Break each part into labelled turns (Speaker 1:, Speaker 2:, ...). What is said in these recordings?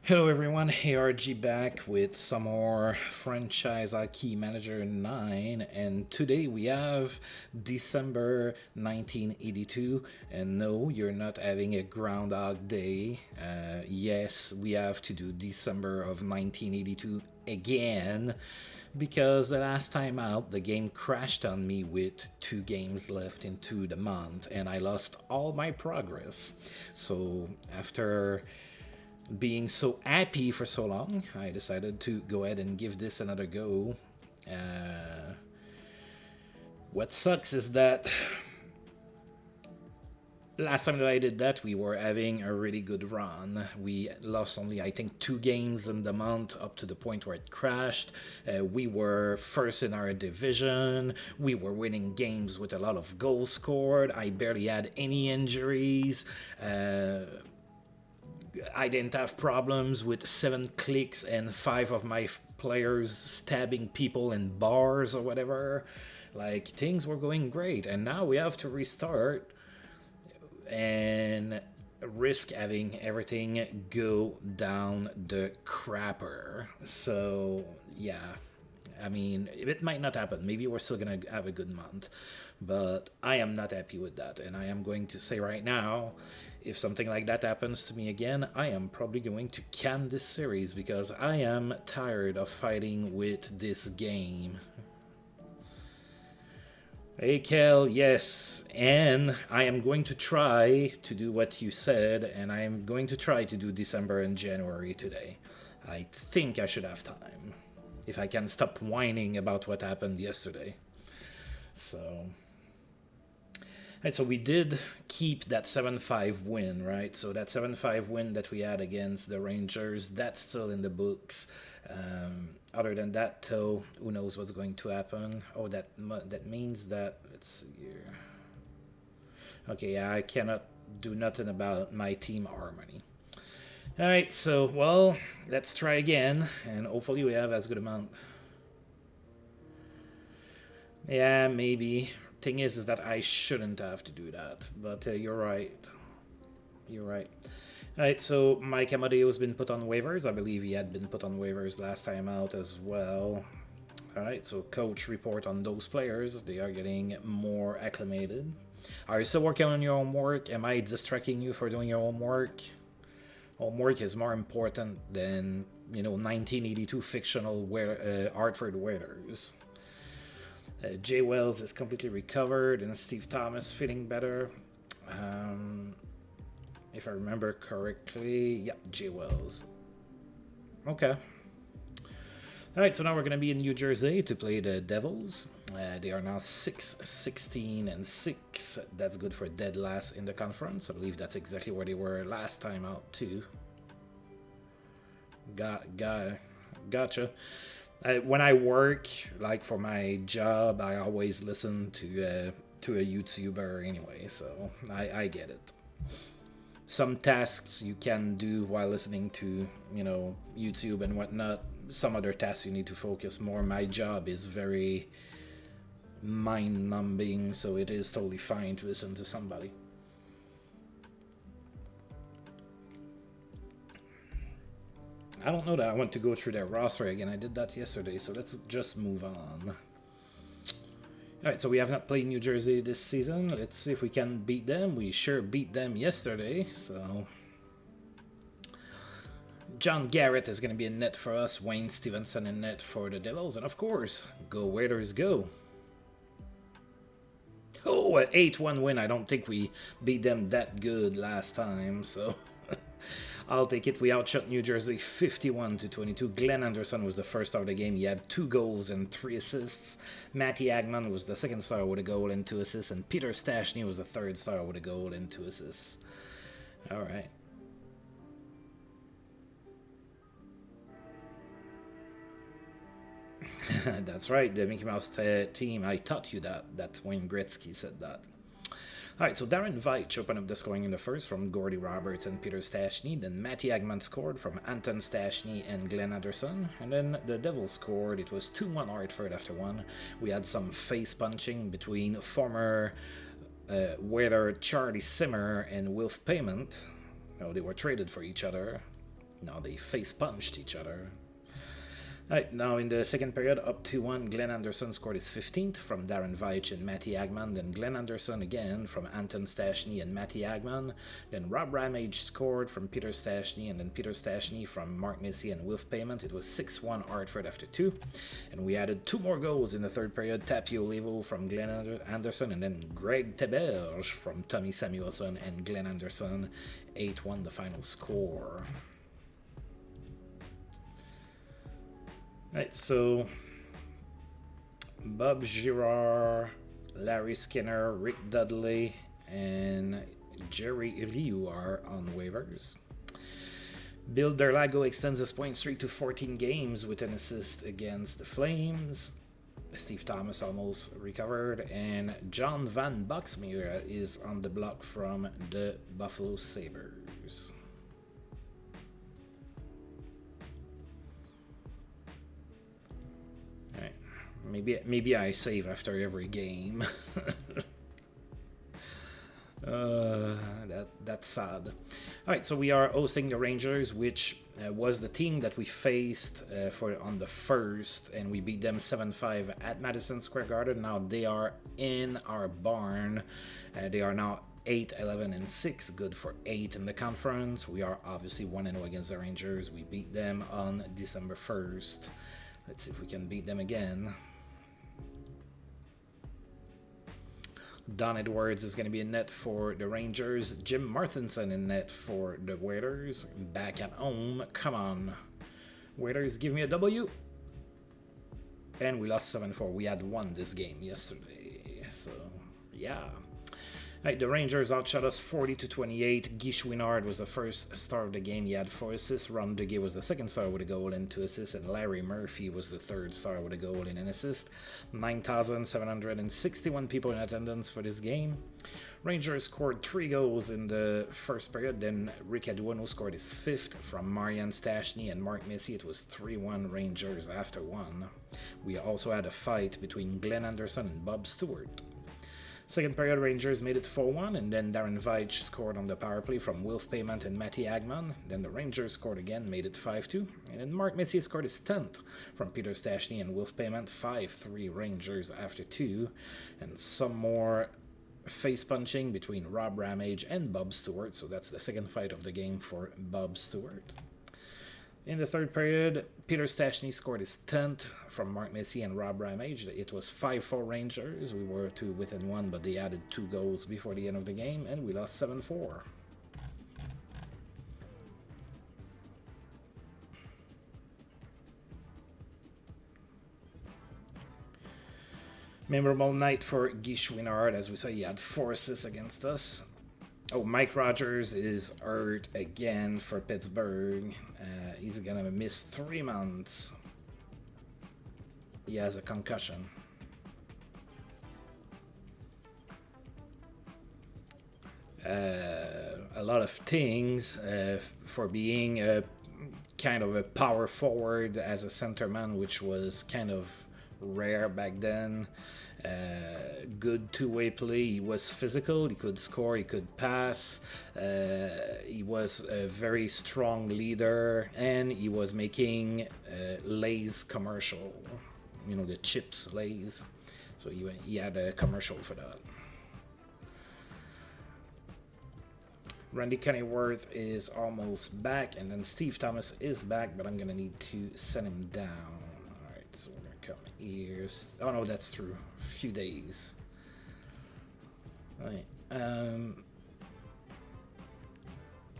Speaker 1: Hello everyone, ARG back with some more franchise hockey manager 9, and today we have December 1982. And no, you're not having a groundhog day. Yes, we have to do December of 1982 again because the last time out the game crashed on me with 2 games left into the month and I lost all my progress. So after being so happy for so long, I decided to go ahead and give this another go. Uh, what sucks is that last time that I did that, we were having a really good run. We lost only, I think, 2 games in the month up to the point where it crashed. We were first in our division. We were winning games with a lot of goals scored. I barely had any injuries. I didn't have problems with 7 clicks and 5 of my players stabbing people in bars or whatever. Like, things were going great, and now we have to restart and risk having everything go down the crapper. So, yeah. I mean, it might not happen. Maybe we're still going to have a good month. But I am not happy with that. And I am going to say right now, if something like that happens to me again, I am probably going to can this series because I am tired of fighting with this game. Hey, Kel, yes. And I am going to try to do what you said, and I am going to try to do December and January today. I think I should have time. If I can stop whining about what happened yesterday. So. Right, so we did keep that 7-5 win, right? So that 7-5 win that we had against the Rangers, that's still in the books. Other than that, though, who knows what's going to happen? Oh, that means that, let's see here. Okay, yeah, I cannot do nothing about my team harmony. All right, so, well, let's try again, and hopefully we have as good amount. Yeah, maybe. Thing is that I shouldn't have to do that, but you're right. You're right. All right, so Mike Amadeo's been put on waivers. I believe he had been put on waivers last time out as well. All right, so coach report on those players. They are getting more acclimated. Are you still working on your homework? Am I distracting you for doing your homework? Homework is more important than 1982 fictional Hartford Whalers. Jay Wells is completely recovered, and Steve Thomas feeling better. If I remember correctly, yeah, Jay Wells. Okay. All right, so now we're going to be in New Jersey to play the Devils. They are now 6-16-6. That's good for dead last in the conference. I believe that's exactly where they were last time out, too. Gotcha. When I work, like for my job, I always listen to a YouTuber anyway, so I get it. Some tasks you can do while listening to YouTube and whatnot. Some other tasks you need to focus more. My job is very mind-numbing, so it is totally fine to listen to somebody. I don't know that I want to go through their roster again. I did that yesterday, so let's just move on. Alright, so we have not played New Jersey this season. Let's see if we can beat them. We sure beat them yesterday, so... John Garrett is going to be in net for us. Wayne Stevenson in net for the Devils. And of course, go Raiders go. Oh, an 8-1 win. I don't think we beat them that good last time, so... I'll take it. We outshot New Jersey 51-22. Glenn Anderson was the first star of the game. He had 2 goals and 3 assists. Matty Agman was the second star with a goal and 2 assists. And Peter Stastny was the third star with a goal and 2 assists. All right. That's right, the Mickey Mouse team. I taught you that Wayne Gretzky said that. Alright, so Darren Veitch opened up the scoring in the first from Gordy Roberts and Peter Stastny. Then Matty Agman scored from Anton Stastny and Glenn Anderson. And then the Devils scored. It was 2-1 Hartford after 1. We had some face punching between former Whaler Charlie Simmer and Wilf Payment. No, they were traded for each other. Now they face punched each other. Alright, now in the second period, up 2-1, Glenn Anderson scored his 15th from Darren Veitch and Matty Agman. Then Glenn Anderson again from Anton Stachny and Matty Agman. Then Rob Ramage scored from Peter Stachny, and then Peter Stachny from Mark Missy and Wilf Payment. It was 6-1 Hartford after 2. And we added 2 more goals in the third period. Tapio Levo from Glenn Anderson, and then Greg Teberge from Tommy Samuelson and Glenn Anderson. 8-1 the final score. Right, so Bob Girard, Larry Skinner, Rick Dudley, and Jerry Ryu are on waivers. Bill Derlago extends his point streak to 14 games with an assist against the Flames. Steve Thomas almost recovered, and John Van Boxmeer is on the block from the Buffalo Sabres. Maybe I save after every game. That's sad. Alright, so we are hosting the Rangers, which was the team that we faced on the first, and we beat them 7-5 at Madison Square Garden. Now they are in our barn. They are now 8-11-6, good for 8 in the conference. We are obviously 1-0 against the Rangers. We beat them on December 1st. Let's see if we can beat them again. Don Edwards is going to be in net for the Rangers. Jim Martinson in net for the Whalers. Back at home. Come on. Whalers, give me a W. And we lost 7-4. We had won this game yesterday. So, yeah. Right, the Rangers outshot us 40-28. Guy Chouinard was the first star of the game. He had 4 assists. Ron Duguay was the second star with a goal and 2 assists. And Larry Murphy was the third star with a goal and an assist. 9,761 people in attendance for this game. Rangers scored 3 goals in the first period. Then Rick Aduano scored his 5th from Marian Stachny and Mark Missy. It was 3-1 Rangers after 1. We also had a fight between Glenn Anderson and Bob Stewart. Second period, Rangers made it 4-1, and then Darren Veitch scored on the power play from Wilf Payment and Matty Agman. Then the Rangers scored again, made it 5-2. And then Mark Missy scored his 10th from Peter Stachny and Wilf Payment. 5-3 Rangers after 2. And some more face punching between Rob Ramage and Bob Stewart. So that's the second fight of the game for Bob Stewart. In the third period, Peter Stachny scored his 10th from Mark Missy and Rob Ramage. It was 5-4 Rangers. We were 2 within 1, but they added 2 goals before the end of the game, and we lost 7-4. Memorable night for Guy Chouinard. As we saw, he had 4 assists against us. Oh, Mike Rogers is hurt again for Pittsburgh. He's going to miss 3 months. He has a concussion. A lot of things for being a kind of a power forward as a centerman, which was kind of rare back then. Good two-way play. He was physical. He could score. He could pass. He was a very strong leader, and he was making Lay's commercial. You know, the chips Lay's. So he had a commercial for that. Randy Kennyworth is almost back, and then Steve Thomas is back, but I'm gonna need to send him down. All right, so we're gonna come here. Oh no, that's through a few days. All right.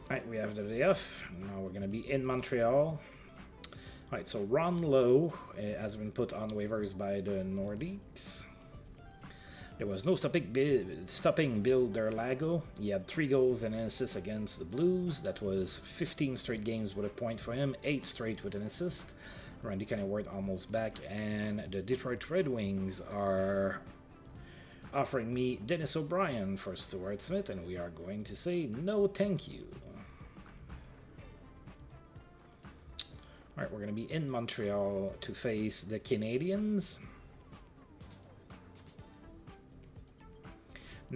Speaker 1: Alright, we have the day off. Now we're going to be in Montreal. Alright, so Ron Lowe has been put on waivers by the Nordiques. There was no stopping Bill Derlago. He had 3 goals and an assist against the Blues. That was 15 straight games with a point for him, 8 straight with an assist. Randy Kennyworth almost back, and the Detroit Red Wings are offering me Dennis O'Brien for Stuart Smith, and we are going to say no thank you. Alright, we're going to be in Montreal to face the Canadiens.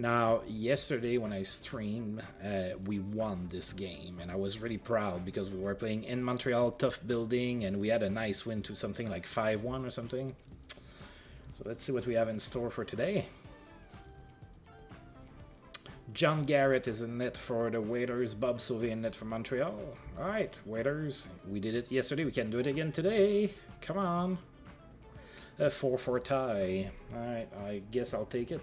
Speaker 1: Now, yesterday when I streamed, we won this game, and I was really proud because we were playing in Montreal, tough building, and we had a nice win to something like 5-1 or something. So let's see what we have in store for today. John Garrett is in net for the Waiters, Bob Sauvé in net for Montreal. Alright, Waiters, we did it yesterday, we can do it again today. Come on. A 4-4 tie. Alright, I guess I'll take it.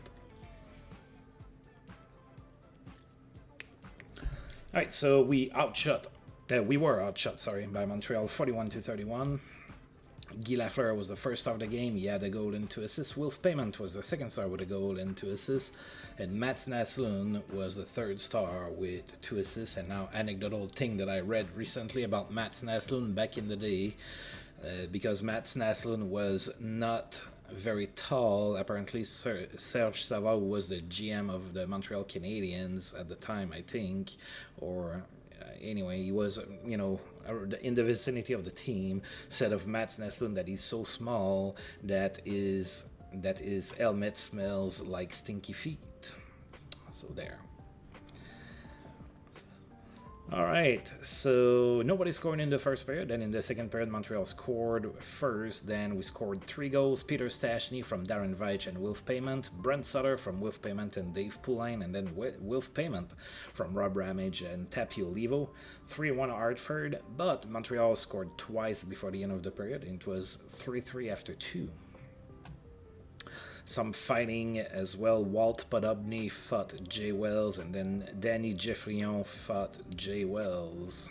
Speaker 1: Alright, so we were outshot, by Montreal 41-31. Guy Lafleur was the first star of the game. He had a goal and 2 assists. Wilf Payment was the second star with a goal and 2 assists. And Mats Naslund was the third star with 2 assists. And now, anecdotal thing that I read recently about Mats Naslund back in the day. Because Mats Naslund was not very tall. Apparently, Serge Savard, who was the GM of the Montreal Canadiens at the time, I think, or anyway, he was, in the vicinity of the team, said of Mats Naslund that he's so small that his helmet smells like stinky feet. So there. Alright, so nobody scored in the first period. Then in the second period, Montreal scored first. Then we scored 3 goals. Peter Stastny from Darren Veitch and Wilf Payment. Brent Sutter from Wilf Payment and Dave Poulain. And then Wilf Payment from Rob Ramage and Tapio Levo. 3-1 Hartford. But Montreal scored twice before the end of the period. It was 3-3 after 2. Some fighting as well. Walt Podobny fought Jay Wells, and then Danny Geffrion fought Jay Wells.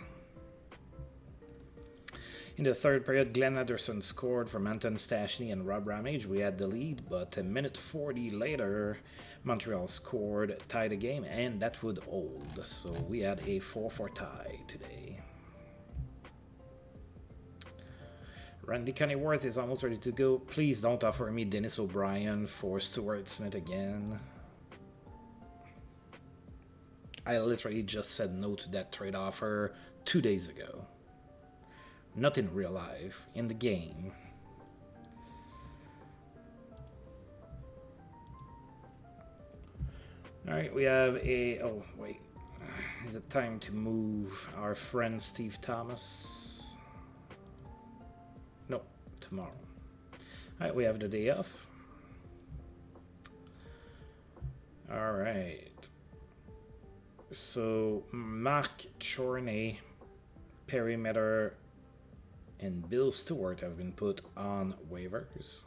Speaker 1: In the third period, Glenn Anderson scored from Anton Stastny and Rob Ramage. We had the lead, but a minute 40 later, Montreal scored, tied the game, and that would hold. So we had a 4-4 tie today. Randy Cunneyworth is almost ready to go. Please don't offer me Dennis O'Brien for Stuart Smith again. I literally just said no to that trade offer 2 days ago. Not in real life, in the game. Alright, we have a... Oh, wait. Is it time to move our friend Steve Thomas? No, tomorrow. Alright, we have the day off. Alright. So, Mark Chorney, Perry Metter, and Bill Stewart have been put on waivers.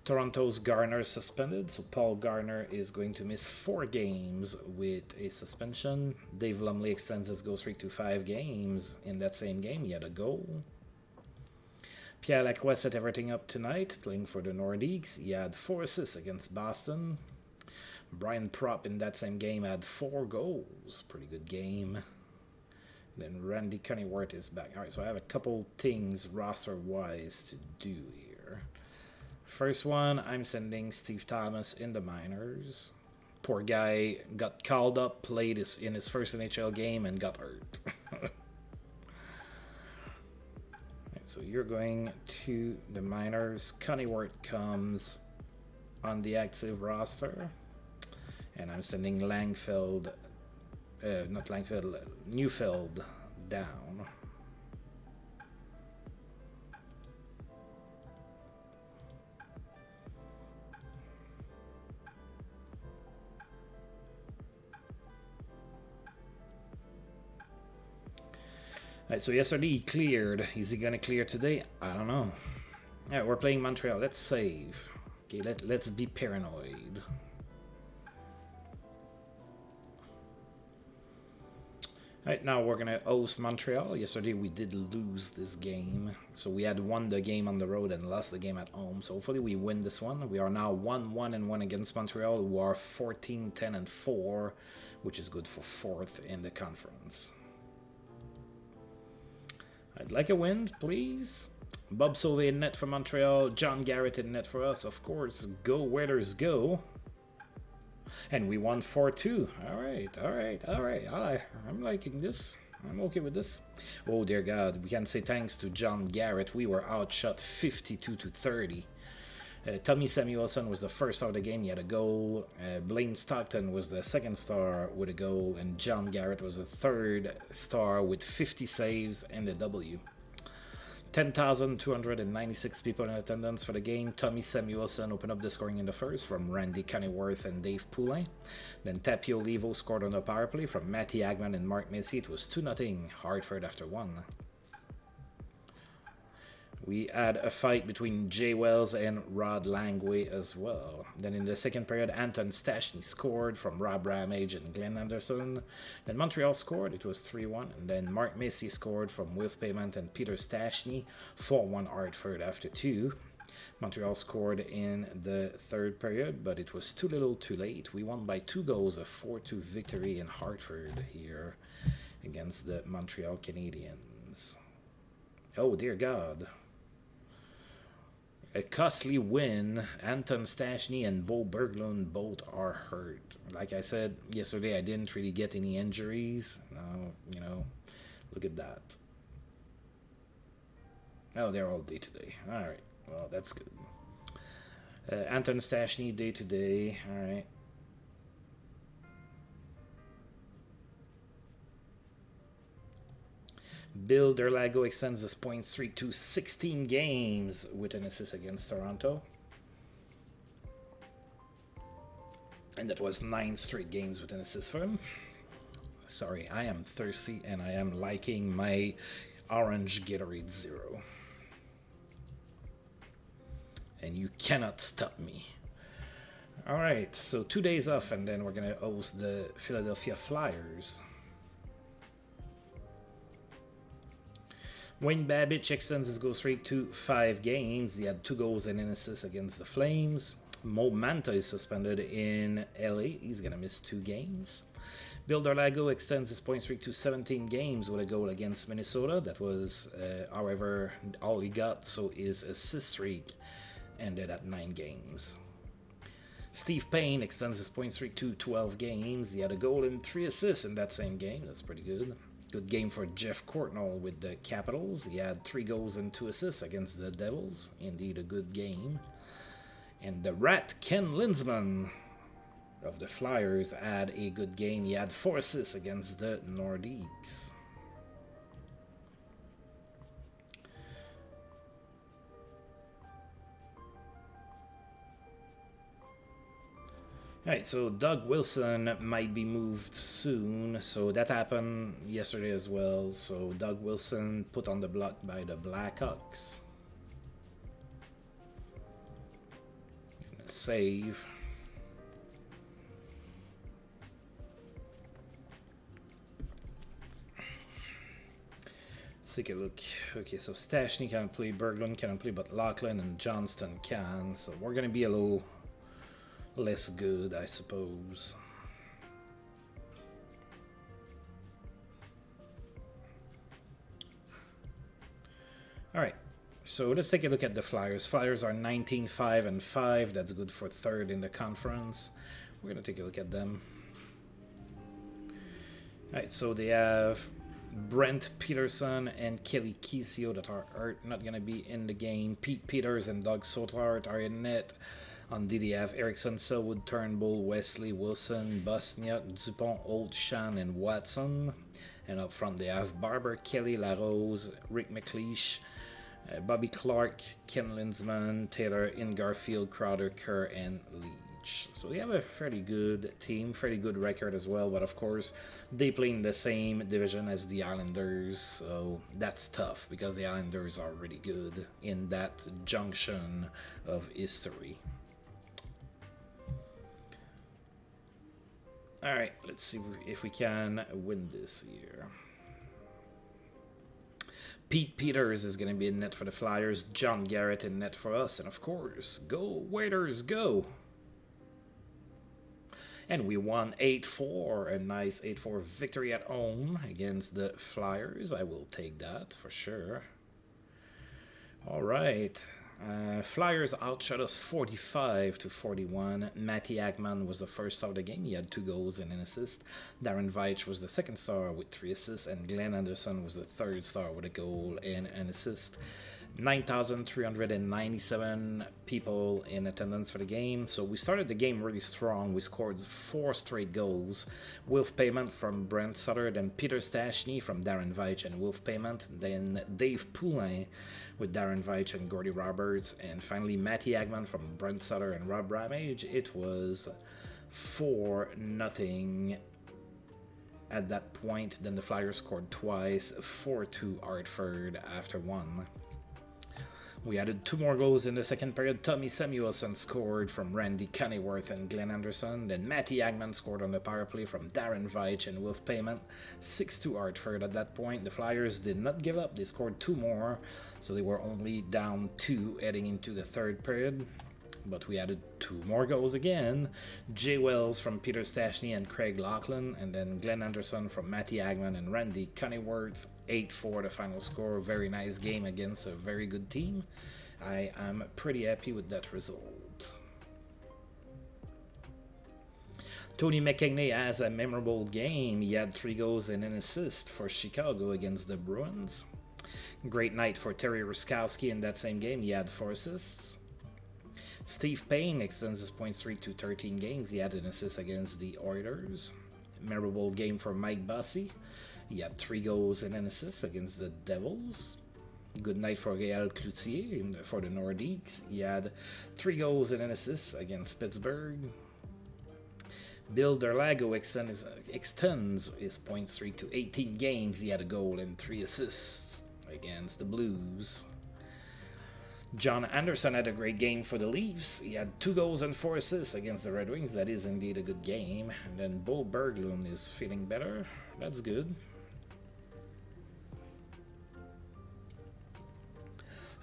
Speaker 1: Toronto's Garner suspended, so Paul Garner is going to miss 4 games with a suspension. Dave Lumley extends his goal streak to 5 games. In that same game, he had a goal. Pierre Lacroix set everything up tonight, playing for the Nordiques. He had 4 assists against Boston. Brian Propp in that same game had 4 goals. Pretty good game. Then Randy Cunneyworth is back. Alright, so I have a couple things roster-wise to do here. First one, I'm sending Steve Thomas in the minors. Poor guy got called up, played in his first NHL game, and got hurt. So you're going to the minors. Cunneyworth comes on the active roster. And I'm sending Neufeld down. Alright, so yesterday he cleared. Is he gonna clear today? I don't know. Alright, we're playing Montreal. Let's save. Okay, let's be paranoid. Alright, now we're gonna host Montreal. Yesterday we did lose this game. So we had won the game on the road and lost the game at home. So hopefully we win this one. We are now 1-1-1 against Montreal, who are 14-10-4, which is good for 4th in the conference. I'd like a win, please. Bob Sauvé in net for Montreal. John Garrett in net for us, of course. Go Waiters, go. And we won 4-2. Alright. I'm liking this. I'm okay with this. Oh, dear God. We can say thanks to John Garrett. We were outshot 52-30. Tommy Samuelson was the first star of the game. He had a goal. Blaine Stockton was the second star with a goal. And John Garrett was the third star with 50 saves and a W. 10,296 people in attendance for the game. Tommy Samuelson opened up the scoring in the first from Randy Kennyworth and Dave Poulin. Then Tapio Levo scored on the power play from Matty Agman and Mark Massey. It was 2-0 Hartford after 1. We had a fight between Jay Wells and Rod Langway as well. Then in the second period, Anton Stashny scored from Rob Ramage and Glenn Anderson. Then Montreal scored, it was 3-1. And then Mark Massey scored from Wilf Payment and Peter Stashny, 4-1 Hartford after 2. Montreal scored in the third period, but it was too little too late. We won by 2 goals, a 4-2 victory in Hartford here against the Montreal Canadiens. Oh, dear God. A costly win. Anton Stashny and Bo Berglund both are hurt. Like I said yesterday, I didn't really get any injuries. Look at that. Oh, they're all day-to-day. All right. Well, that's good. Anton Stashny day-to-day. All right. Bill Derlago extends his point streak to 16 games with an assist against Toronto. And that was 9 straight games with an assist for him. Sorry, I am thirsty and I am liking my orange Gatorade Zero. And you cannot stop me. Alright, so 2 days off and then we're going to host the Philadelphia Flyers. Wayne Babich extends his goal streak to 5 games. He had 2 goals and an assist against the Flames. Mo Manta is suspended in LA. He's going to miss 2 games. Bill Derlago extends his point streak to 17 games with a goal against Minnesota. That was, however, all he got, so his assist streak ended at 9 games. Steve Payne extends his point streak to 12 games. He had a goal and 3 assists in that same game. That's pretty good. Good game for Jeff Courtnall with the Capitals. He had 3 goals and 2 assists against the Devils. Indeed a good game. And the Rat, Ken Lindsman of the Flyers, had a good game. He had 4 assists against the Nordiques. Alright, so Doug Wilson might be moved soon. So that happened yesterday as well. So Doug Wilson put on the block by the Blackhawks. Gonna save. Let's take a look. Okay, so Stashny can't play, Berglund can't play, but Laughlin and Johnston can. So we're gonna be a little less good, I suppose. Alright, so let's take a look at the Flyers. Flyers are 19-5-5. That's good for 3rd in the conference. We're going to take a look at them. Alright, so they have Brent Peterson and Kelly Kisio that are not going to be in the game. Pete Peters and Doug Sothart are in net. On D, they have Erickson, Selwood, Turnbull, Wesley, Wilson, Bosniak, Dupont, Oldshan, and Watson. And up front, they have Barber, Kelly, LaRose, Rick McLeish, Bobby Clark, Ken Lindsman, Taylor, Ingarfield, Crowder, Kerr, and Leach. So they have a fairly good team, fairly good record as well. But of course, they play in the same division as the Islanders. So that's tough because the Islanders are really good in that junction of history. Alright, let's see if we can win this year. Pete Peters is going to be in net for the Flyers. John Garrett in net for us. And of course, go Waiters, go! And we won 8-4. A nice 8-4 victory at home against the Flyers. I will take that for sure. Alright. Flyers outshot us 45-41. Matty Agman was the first star of the game. He had 2 goals and an assist. Darren Veitch was the second star with 3 assists. And Glenn Anderson was the third star with a goal and an assist. 9,397 people in attendance for the game. So we started the game really strong. We scored 4 straight goals. Wolf Payment from Brent Sutter, then Peter Stachny from Darren Veitch and Wolf Payment, then Dave Poulin with Darren Veitch and Gordy Roberts, and finally Matty Agman from Brent Sutter and Rob Ramage. It was 4-0 at that point. Then the Flyers scored twice, 4-2 Hartford after one. We added 2 more goals in the second period. Tommy Samuelson scored from Randy Cunneyworth and Glenn Anderson. Then Matty Agman scored on the power play from Darren Veitch and Wolf Payment. 6-2 Hartford at that point. The Flyers did not give up. They scored 2 more, so they were only down 2 heading into the third period. But we added 2 more goals again. Jay Wells from Peter Stachny and Craig Laughlin, and then Glenn Anderson from Matty Agman and Randy Cunneyworth. 8-4 the final score. Very nice game against a very good team. I am pretty happy with that result. Tony McKegney has a memorable game. He had 3 goals and an assist for Chicago against the Bruins. Great night for Terry Ruskowski in that same game. He had 4 assists. Steve Payne extends his point streak to 13 games. He had an assist against the Oilers. Memorable game for Mike Bossy. He had 3 goals and an assist against the Devils. Good night for Réal Cloutier for the Nordiques. He had 3 goals and an assist against Pittsburgh. Bill Derlago extends his point streak to 18 games. He had a goal and 3 assists against the Blues. John Anderson had a great game for the Leafs. He had 2 goals and 4 assists against the Red Wings. That is indeed a good game. And then Bo Berglund is feeling better. That's good.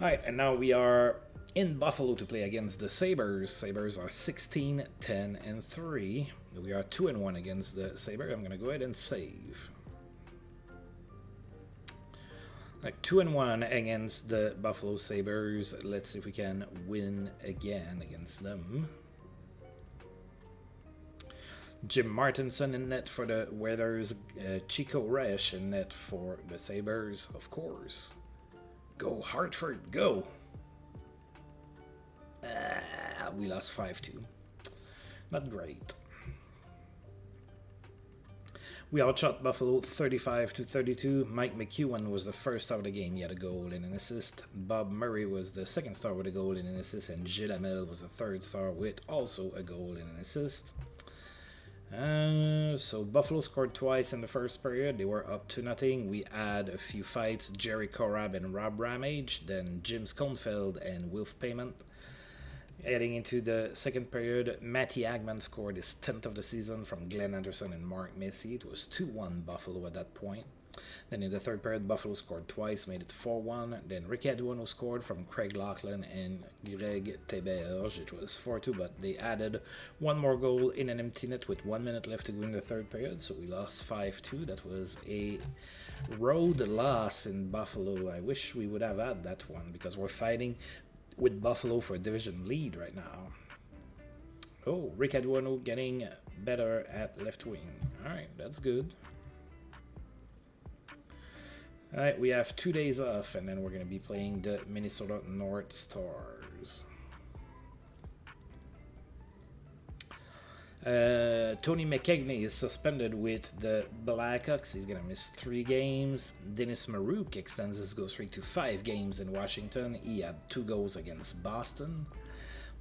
Speaker 1: Alright, and now we are in Buffalo to play against the Sabres. Sabres are 16-10-3. We are 2-1 against the Sabres. I'm going to go ahead and save. 2-1 against the Buffalo Sabres. Let's see if we can win again against them. Jim Martinson in net for the Whalers. Chico Resch in net for the Sabres, of course. Go Hartford, go! We lost 5-2. Not great. We outshot Buffalo 35-32. Mike McEwen was the first star of the game. He had a goal and an assist. Bob Murray was the second star with a goal and an assist. And Gilles Hamel was the third star with also a goal and an assist. So Buffalo scored twice in the first period. They were up 2-0. We had a few fights. Jerry Korab and Rob Ramage. Then Jim Schoenfeld and Wolf Payment. Heading into the second period, Matty Agman scored his 10th of the season from Glenn Anderson and Mark Messier. It was 2-1 Buffalo at that point. Then in the third period, Buffalo scored twice, made it 4-1. Then Ricky Aduano scored from Craig Laughlin and Greg Teberge. It was 4-2, but they added 1 more goal in an empty net with 1 minute left to go in the third period, so we lost 5-2. That was a road loss in Buffalo. I wish we would have had that one because we're fighting with Buffalo for a division lead right now. Oh, Rick Aduano getting better at left wing. Alright, that's good. Alright, we have 2 days off, and then we're going to be playing the Minnesota North Stars. Tony McKegney is suspended with the Blackhawks. He's going to miss 3 games. Dennis Marouk extends his goal streak to 5 games in Washington. He had 2 goals against Boston.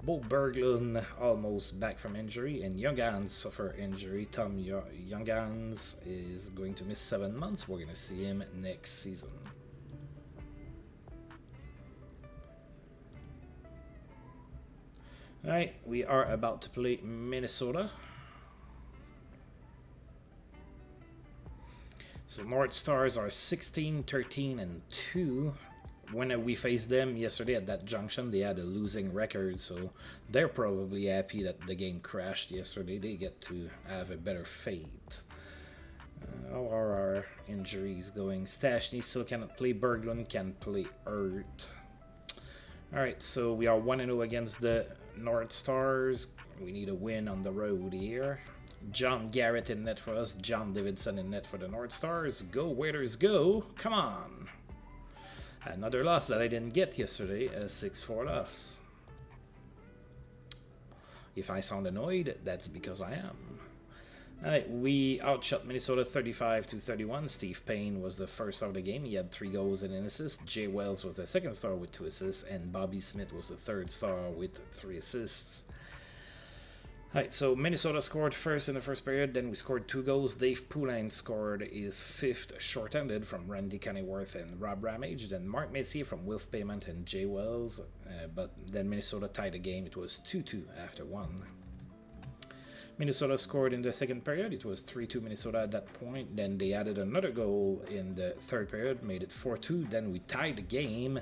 Speaker 1: Bo Berglund almost back from injury, and Youngans suffer injury. Tom Youngans is going to miss 7 months. We're going to see him next season. Alright, we are about to play Minnesota. So North Stars are 16-13-2. When we faced them yesterday at that junction, they had a losing record, so they're probably happy that the game crashed yesterday. They get to have a better fate. How are our injuries going? Stachny still cannot play. Berglund can play Hurt. Alright, so we are 1-0 against the North Stars. We need a win on the road here. John Garrett in net for us. John Davidson in net for the North Stars. Go, Waiters, go! Come on! Another loss that I didn't get yesterday, a 6-4 loss. If I sound annoyed, that's because I am. Alright, we outshot Minnesota 35-31. Steve Payne was the first star of the game. He had 3 goals and an assist. Jay Wells was the second star with 2 assists. And Bobby Smith was the third star with 3 assists. Alright, so Minnesota scored first in the first period. Then we scored 2 goals. Dave Poulain scored his 5th short-handed from Randy Kennyworth and Rob Ramage. Then Mark Messier from Wilf Payment and Jay Wells. But then Minnesota tied the game. It was 2-2 after 1. Minnesota scored in the second period. It was 3-2 Minnesota at that point. Then they added another goal in the third period, made it 4-2. Then we tied the game.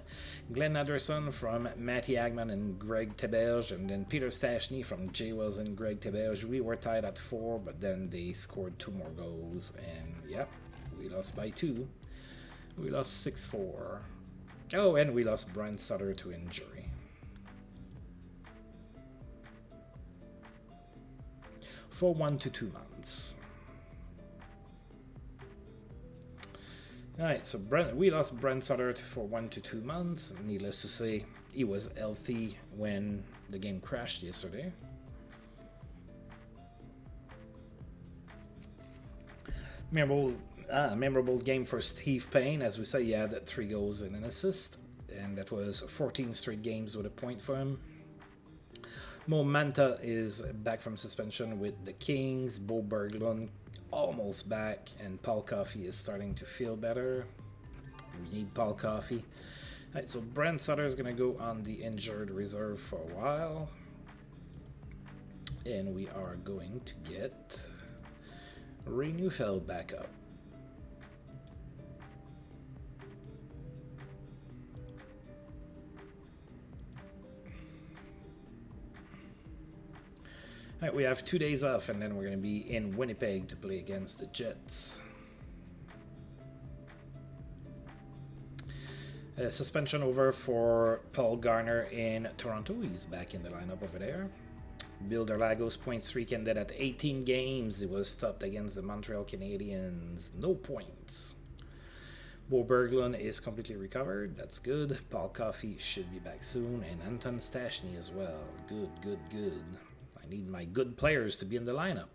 Speaker 1: Glenn Anderson from Matty Hagman and Greg Teberge, and then Peter Stachny from Jay Wells and Greg Teberge. We were tied at 4, but then they scored 2 more goals, and yep, we lost by 2. We lost 6-4. Oh, and we lost Brian Sutter to injury. For 1 to 2 months. Alright, so we lost Brent Sutter for 1 to 2 months. Needless to say, he was healthy when the game crashed yesterday. Memorable game for Steve Payne. As we say, he had 3 goals and an assist, and that was 14 straight games with a point for him. Mo Manta is back from suspension with the Kings. Bo Berglund almost back, and Paul Coffey is starting to feel better. We need Paul Coffey. Alright, so Brent Sutter is going to go on the injured reserve for a while. And we are going to get Ray Neufeld back up. Alright, we have 2 days off, and then we're going to be in Winnipeg to play against the Jets. Suspension over for Paul Garner in Toronto. He's back in the lineup over there. Bill Derlago's point streak ended at 18 games. He was stopped against the Montreal Canadiens. No points. Bo Berglund is completely recovered. That's good. Paul Coffey should be back soon. And Anton Stachny as well. Good, good, good. I need my good players to be in the lineup.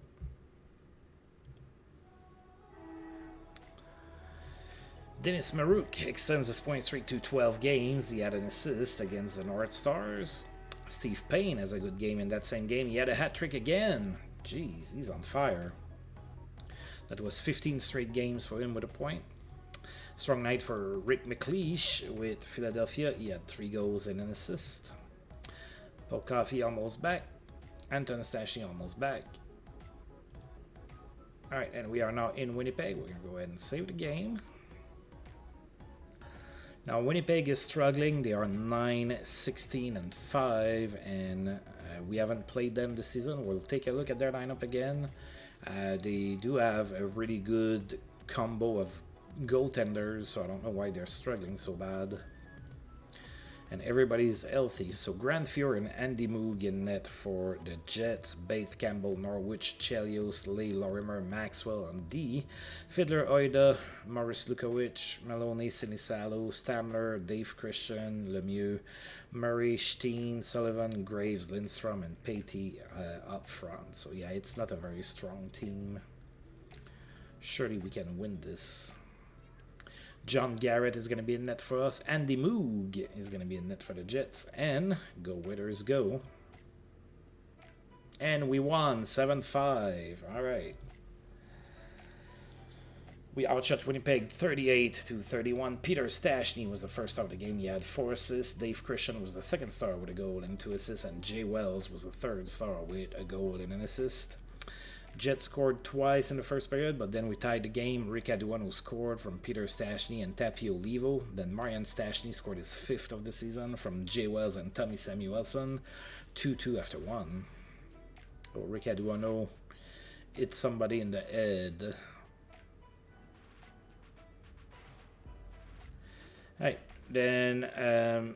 Speaker 1: Denis Marouk extends his point streak to 12 games. He had an assist against the North Stars. Steve Payne has a good game in that same game. He had a hat-trick again. Jeez, he's on fire. That was 15 straight games for him with a point. Strong night for Rick McLeish with Philadelphia. He had 3 goals and an assist. Paul Coffey almost back. Anton Stachny almost back. Alright, and we are now in Winnipeg. We're going to go ahead and save the game. Now, Winnipeg is struggling. They are 9-16-5, and we haven't played them this season. We'll take a look at their lineup again. They do have a really good combo of goaltenders, so I don't know why they're struggling so bad. And everybody's healthy. So Grant Fuhr and Andy Moog in net for the Jets. Baith Campbell, Norwich, Chelios, Leigh Lorimer, Maxwell on D. Fiddler, Oida, Maurice Lukowicz, Maloney, Sinisalo, Stamler, Dave Christian, Lemieux, Murray, Steen, Sullivan, Graves, Lindstrom, and Patey up front. So yeah, it's not a very strong team. Surely we can win this. John Garrett is going to be in net for us. Andy Moog is going to be in net for the Jets. And go Winners go. And we won 7-5. All right. We outshot Winnipeg 38-31. Peter Stachny was the first star of the game. He had 4 assists. Dave Christian was the second star with a goal and 2 assists. And Jay Wells was the third star with a goal and an assist. Jets scored twice in the first period, but then we tied the game. Rick Aduano scored from Peter Stachny and Tapio Levo. Then Marian Stachny scored his 5th of the season from Jay Wells and Tommy Samuelson. 2-2 after 1. So Rick Aduano hit somebody in the head. Alright, then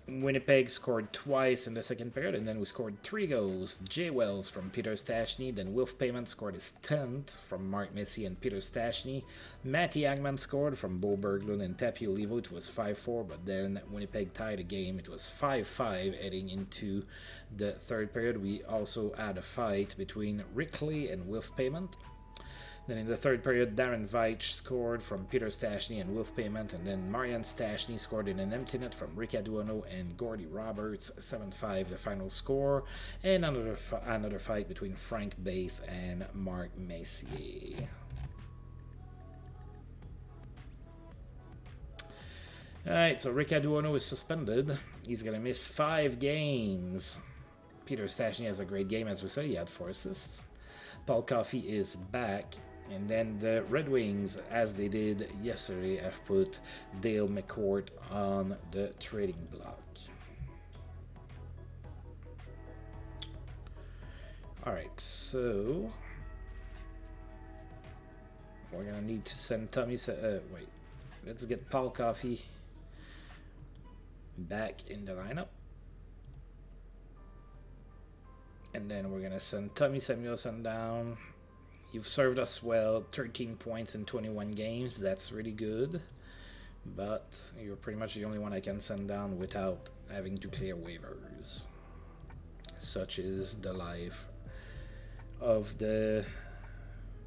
Speaker 1: Winnipeg scored twice in the second period, and then we scored 3 goals. Jay Wells from Peter Stastny, then Wilf Payment scored his 10th from Mark Messier and Peter Stastny. Matty Agman scored from Bo Berglund and Tapio Levo. It was 5-4, but then Winnipeg tied the game. It was 5-5 heading into the third period. We also had a fight between Rickley and Wilf Payment. Then in the third period, Darren Veitch scored from Peter Stastny and Wilf Payment, and then Marian Stastny scored in an empty net from Rick Aduano and Gordy Roberts, 7-5 the final score, and another fight between Frank Baith and Mark Messier. Alright, so Rick Aduano is suspended. He's going to miss 5 games. Peter Stastny has a great game, as we said. He had 4 assists. Paul Coffey is back. And then the Red Wings, as they did yesterday, have put Dale McCourt on the trading block. Alright, so we're going to need to send Tommy... wait, let's get Paul Coffey back in the lineup. And then we're going to send Tommy Samuelsson down. You've served us well, 13 points in 21 games. That's really good. But you're pretty much the only one I can send down without having to clear waivers. Such is the life of the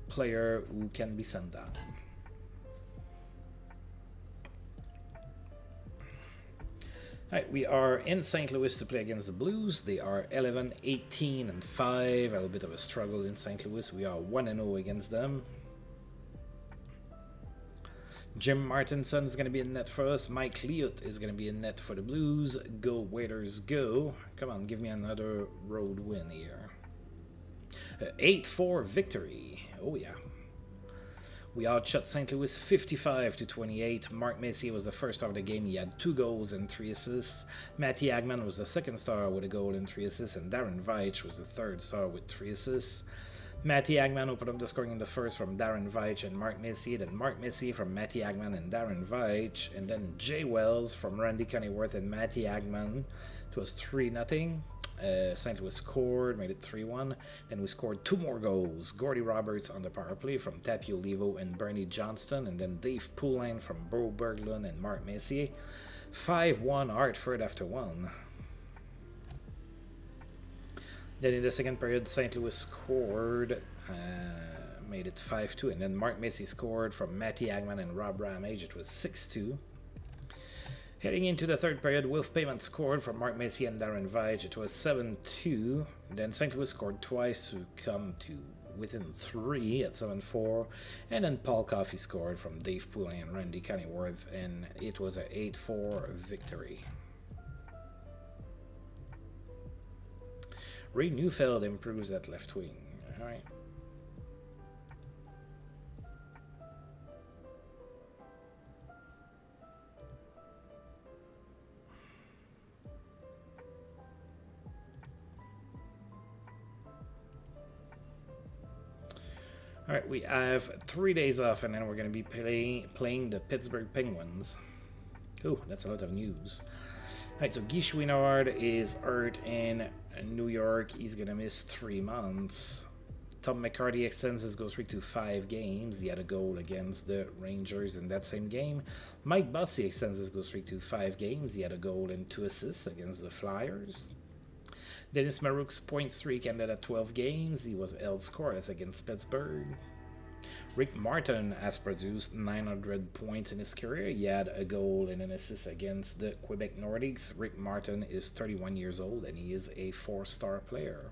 Speaker 1: player who can be sent down. Alright, we are in St. Louis to play against the Blues. They are 11-18-5. A little bit of a struggle in St. Louis. We are 1-0 against them. Jim Martinson is going to be in net for us. Mike Liut is going to be in net for the Blues. Go Waiters, go. Come on, give me another road win here. 8-4 victory. Oh yeah. We outshot St. Louis 55-28. Mark Messier was the first star of the game. He had 2 goals and 3 assists. Matty Agman was the second star with a goal and 3 assists. And Darren Veitch was the third star with 3 assists. Matty Agman opened up the scoring in the first from Darren Veitch and Mark Messier. Then Mark Messier from Matty Agman and Darren Veitch. And then Jay Wells from Randy Cunneyworth and Matty Agman. It was 3-0. St. Louis scored, made it 3-1. Then we scored 2 more goals. Gordy Roberts on the power play from Tapio Levo and Bernie Johnston. And then Dave Poulin from Bo Berglund and Mark Messier. 5-1 Hartford after 1. Then in the second period, St. Louis scored, made it 5-2. And then Mark Messier scored from Matty Agman and Rob Ramage. It was 6-2. Heading into the third period, Wilf Payment scored from Mark Messier and Darren Veitch. It was 7-2. Then St. Louis scored twice to come to within 3 at 7-4. And then Paul Coffey scored from Dave Poulin and Randy Cunneyworth, and it was an 8-4 victory. Ray Neufeld improves at left wing. All right. Alright, we have 3 days off, and then we're going to be playing the Pittsburgh Penguins. Oh, that's a lot of news. Alright, so Guy Chouinard is hurt in New York. He's going to miss 3 months. Tom McCarty extends his goal streak to 5 games. He had a goal against the Rangers in that same game. Mike Bossy extends his goal streak to 5 games. He had a goal and 2 assists against the Flyers. Dennis Marouk's point streak ended at 12 games. He was held scoreless against Pittsburgh. Rick Martin has produced 900 points in his career. He had a goal and an assist against the Quebec Nordiques. Rick Martin is 31 years old and he is a 4-star player.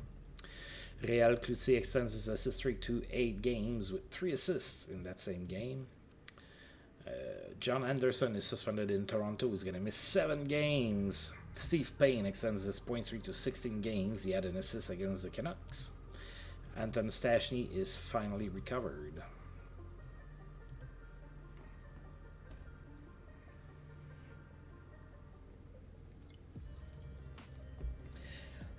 Speaker 1: Réal Cloutier extends his assist streak to 8 games with 3 assists in that same game. John Anderson is suspended in Toronto. He's going to miss 7 games. Steve Payne extends his point streak to 16 games. He had an assist against the Canucks. Anton Stastny is finally recovered.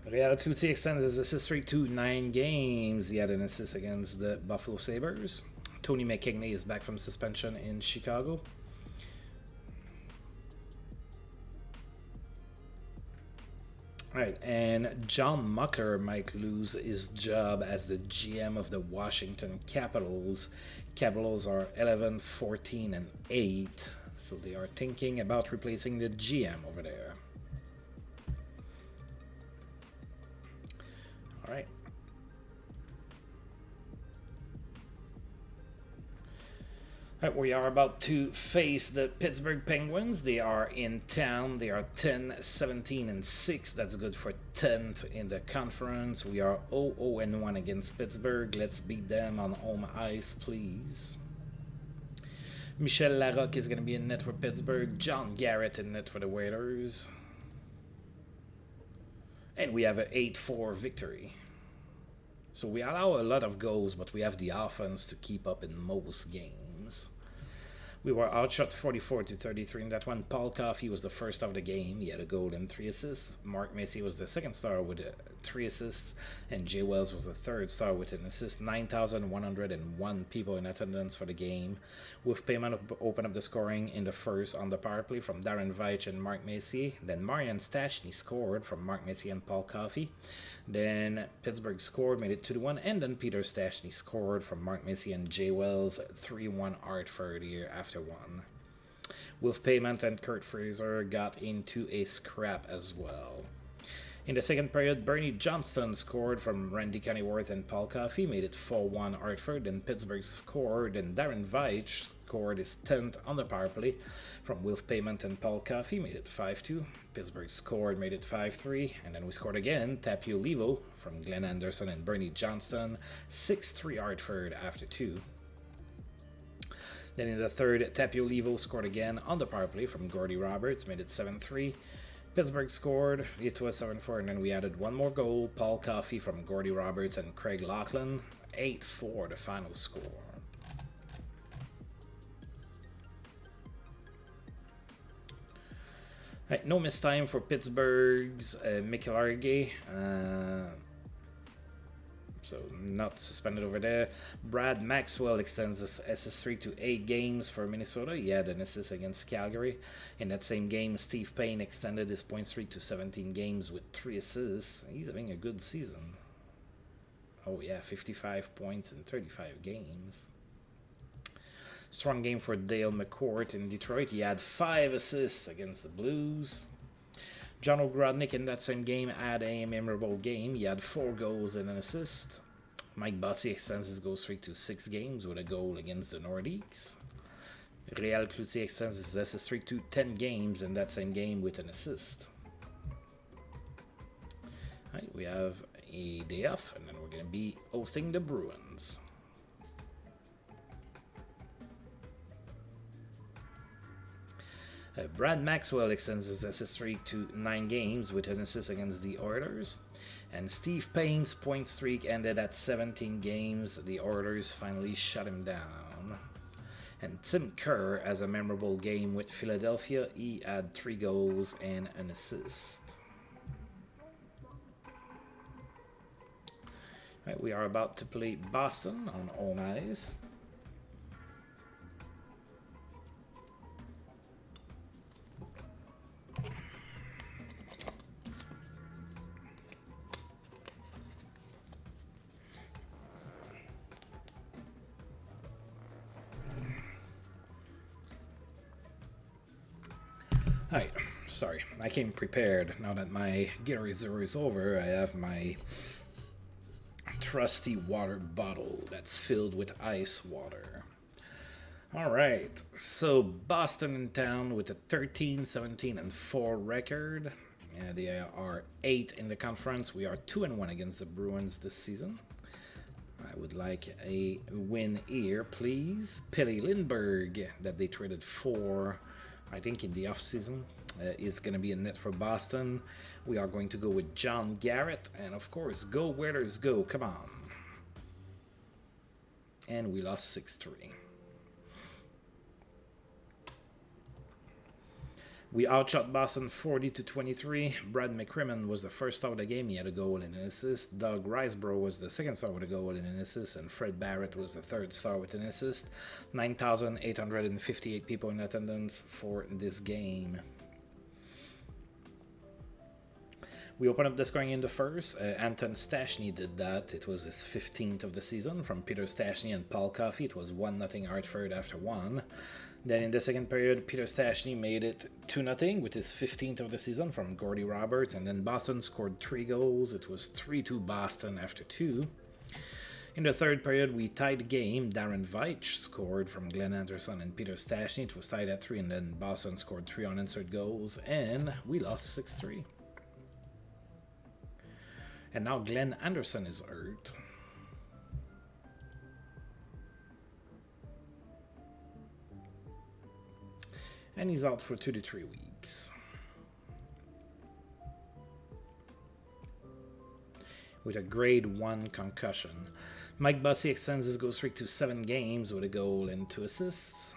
Speaker 1: Réal Cloutier extends his assist streak to 9 games. He had an assist against the Buffalo Sabres. Tony McKigney is back from suspension in Chicago. Right, and John Muckler might lose his job as the GM of the Washington Capitals. Capitals are 11, 14, and 8, so they are thinking about replacing the GM over there. All right. Right, we are about to face the Pittsburgh Penguins. They are in town. They are 10, 17, and 6. That's good for 10th in the conference. We are 0, 0, 1 against Pittsburgh. Let's beat them on home ice, please. Michel Larocque is going to be in net for Pittsburgh. John Garrett in net for the Whalers. And we have an 8-4 victory. So we allow a lot of goals, but we have the offense to keep up in most games. We were outshot 44-33 in that one. Paul Coffey was the first of the game. He had a goal and 3 assists. Mark Macy was the second star with 3 assists. And Jay Wells was the third star with an assist. 9,101 people in attendance for the game. With payment open up the scoring in the first on the power play from Darren Veitch and Mark Macy. Then Marian Stastny scored from Mark Macy and Paul Coffey. Then Pittsburgh scored, made it 2-1. And then Peter Stastny scored from Mark Macy and Jay Wells. 3-1 Hartford here after one. Wolf Payment and Kurt Fraser got into a scrap as well. In the second period, Bernie Johnston scored from Randy Kennyworth and Paul Coffey, made it 4-1 Hartford. Then Pittsburgh scored, and Darren Veitch scored his 10th on the power play from Wolf Payment and Paul Coffey, made it 5-2. Pittsburgh scored, made it 5-3, and then we scored again. Tapio Levo from Glenn Anderson and Bernie Johnston, 6-3 Hartford after 2. Then in the third, Tapio Levo scored again on the power play from Gordy Roberts, made it 7-3. Pittsburgh scored, it was 7-4, and then we added one more goal. Paul Coffey from Gordy Roberts and Craig Laughlin, 8-4 the final score. Right, no missed time for Pittsburgh's Mikelarge. So not suspended over there. Brad Maxwell extends his assist streak to 8 games for Minnesota. He had an assist against Calgary. In that same game, Steve Payne extended his point streak to 17 games with 3 assists. He's having a good season. Oh yeah, 55 points in 35 games. Strong game for Dale McCourt in Detroit. He had 5 assists against the Blues. John Ogrodnik in that same game had a memorable game. He had 4 goals and an assist. Mike Bossy extends his goal streak to 6 games with a goal against the Nordiques. Réal Cloutier extends his assist streak to 10 games in that same game with an assist. Right, we have a day off, and then we're going to be hosting the Bruins. Brad Maxwell extends his assist streak to 9 games with an assist against the Oilers. And Steve Payne's point streak ended at 17 games. The Oilers finally shut him down. And Tim Kerr has a memorable game with Philadelphia. He had 3 goals and an assist. Right, we are about to play Boston on home ice. Hi, sorry, I came prepared. Now that my Gatorade Zero is over, I have my trusty water bottle that's filled with ice water. Alright, so Boston in town with a 13, 17, and 4 record. They are 8 in the conference. We are 2-1 against the Bruins this season. I would like a win here, please. Pelle Lindbergh, that they traded for, I think in the offseason, is going to be a net for Boston. We are going to go with John Garrett. And of course, go Whalers, go. Come on. And we lost 6-3. We outshot Boston 40-23. Brad McCrimmon was the first star of the game. He had a goal and an assist. Doug Riseborough was the second star with a goal and an assist. And Fred Barrett was the third star with an assist. 9,858 people in attendance for this game. We opened up the scoring in the first. Anton Stashny did that. It was his 15th of the season from Peter Stashny and Paul Coffey. It was 1-0 Hartford after 1. Then in the second period, Peter Stashny made it 2-0 with his 15th of the season from Gordy Roberts. And then Boston scored 3 goals. It was 3-2 Boston after 2. In the third period, we tied the game. Darren Veitch scored from Glenn Anderson and Peter Stashny. It was tied at 3, and then Boston scored 3 unanswered goals, and we lost 6-3. And now Glenn Anderson is hurt. And he's out for 2 to 3 weeks. With a grade 1 concussion. Mike Bossy extends his goal streak to 7 games with a goal and 2 assists.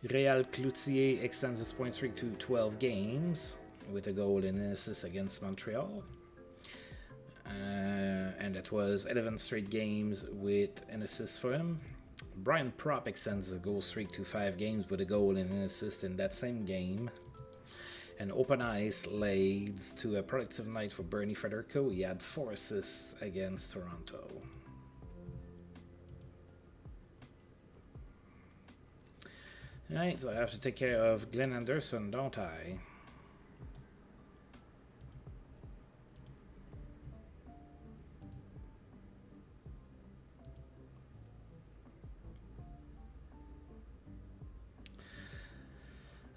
Speaker 1: Réal Cloutier extends his point streak to 12 games with a goal and an assist against Montreal. And that was 11 straight games with an assist for him. Brian Propp extends his goal streak to 5 games with a goal and an assist in that same game. And Open Ice leads to a productive night for Bernie Federico. He had 4 assists against Toronto. Alright, so I have to take care of Glenn Anderson, don't I?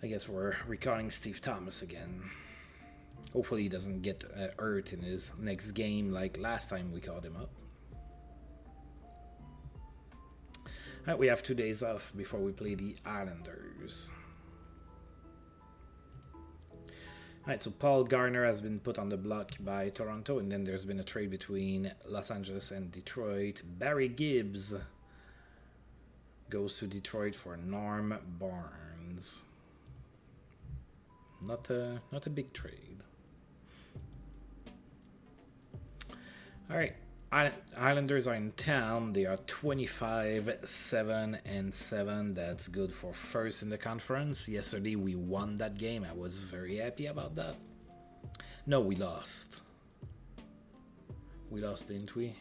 Speaker 1: I guess we're recalling Steve Thomas again. Hopefully he doesn't get hurt in his next game like last time we called him up. We have 2 days off before we play the Islanders. Alright, so Paul Garner has been put on the block by Toronto, and then there's been a trade between Los Angeles and Detroit. Barry Gibbs goes to Detroit for Norm Barnes. Not a big trade. Alright. Islanders are in town. They are 25-7-7. That's good for first in the conference. Yesterday we won that game. I was very happy about that. No, we lost. We lost, didn't we?